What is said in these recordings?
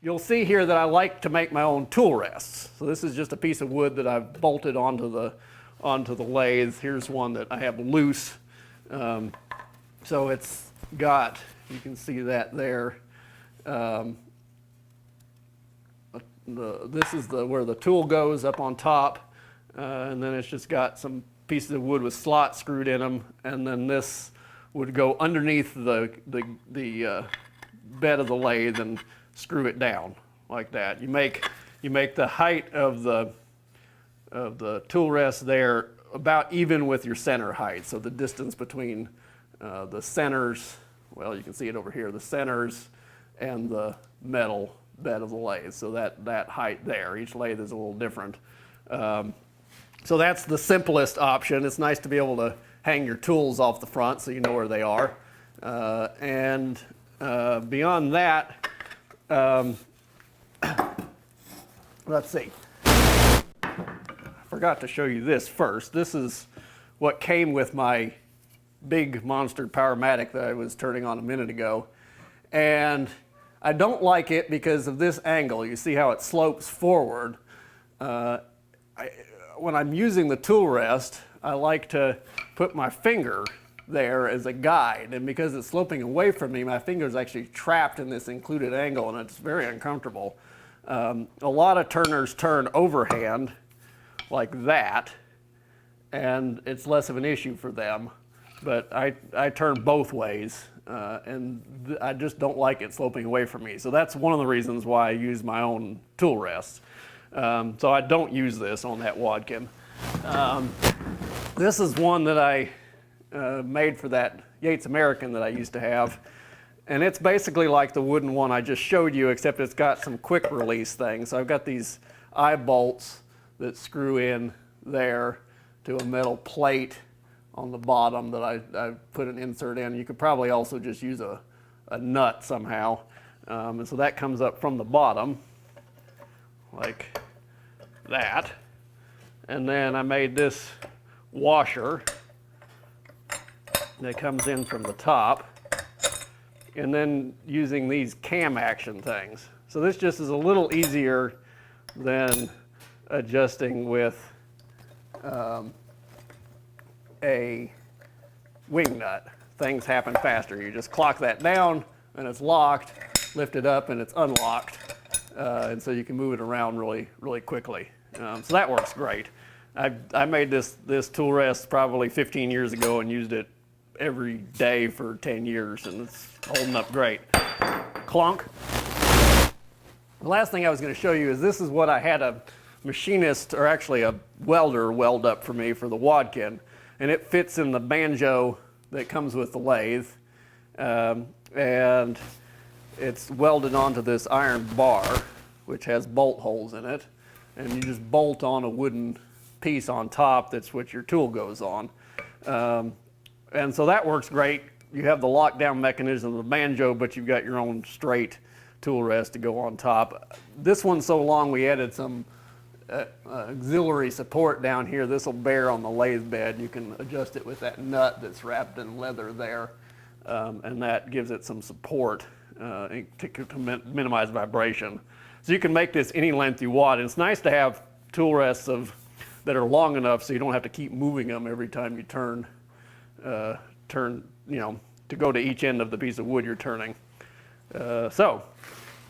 you'll see here that I like to make my own tool rests. So this is just a piece of wood that I've bolted onto the lathe. Here's one that I have loose. So it's got, you can see that there. This is where the tool goes up on top, and then it's just got some pieces of wood with slots screwed in them, and then this would go underneath the bed of the lathe and screw it down like that. You make the height of the tool rest there about even with your center height. So the distance between the centers, well, you can see it over here, the centers and the metal bed of the lathe. So that height there, each lathe is a little different. So that's the simplest option. It's nice to be able to hang your tools off the front so you know where they are. And beyond that, let's see. I forgot to show you this first. This is what came with my big monster Powermatic that I was turning on a minute ago. And I don't like it because of this angle. You see how it slopes forward. When I'm using the tool rest, I like to put my finger there as a guide, and because it's sloping away from me, my finger is actually trapped in this included angle, and it's very uncomfortable. A lot of turners turn overhand like that, and it's less of an issue for them, but I turn both ways, and I just don't like it sloping away from me. So that's one of the reasons why I use my own tool rest. So I don't use this on that Wadkin. This is one that I made for that Yates American that I used to have. And it's basically like the wooden one I just showed you, except it's got some quick release things. So I've got these eye bolts that screw in there to a metal plate on the bottom that I put an insert in. You could probably also just use a nut somehow. And so that comes up from the bottom like that. And then I made this washer that comes in from the top, and then using these cam action things. So this just is a little easier than adjusting with a wing nut. Things happen faster. You just clock that down and it's locked, lift it up and it's unlocked. And so you can move it around really, really quickly. So that works great. I made this tool rest probably 15 years ago and used it every day for 10 years, and it's holding up great. Clunk. The last thing I was going to show you is this is what I had a machinist, or actually a welder, weld up for me for the Wadkin, and it fits in the banjo that comes with the lathe, and it's welded onto this iron bar, which has bolt holes in it, and you just bolt on a wooden piece on top. That's what your tool goes on. And so that works great. You have the lockdown mechanism of the banjo, but you've got your own straight tool rest to go on top. This one's so long we added some auxiliary support down here. This will bear on the lathe bed. You can adjust it with that nut that's wrapped in leather there, and that gives it some support to minimize vibration. So you can make this any length you want. And it's nice to have tool rests that are long enough so you don't have to keep moving them every time you turn, to go to each end of the piece of wood you're turning. So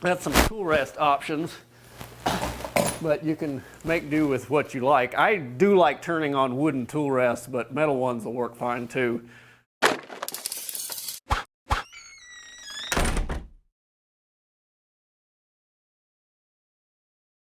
that's some tool rest options, but you can make do with what you like. I do like turning on wooden tool rests, but metal ones will work fine too.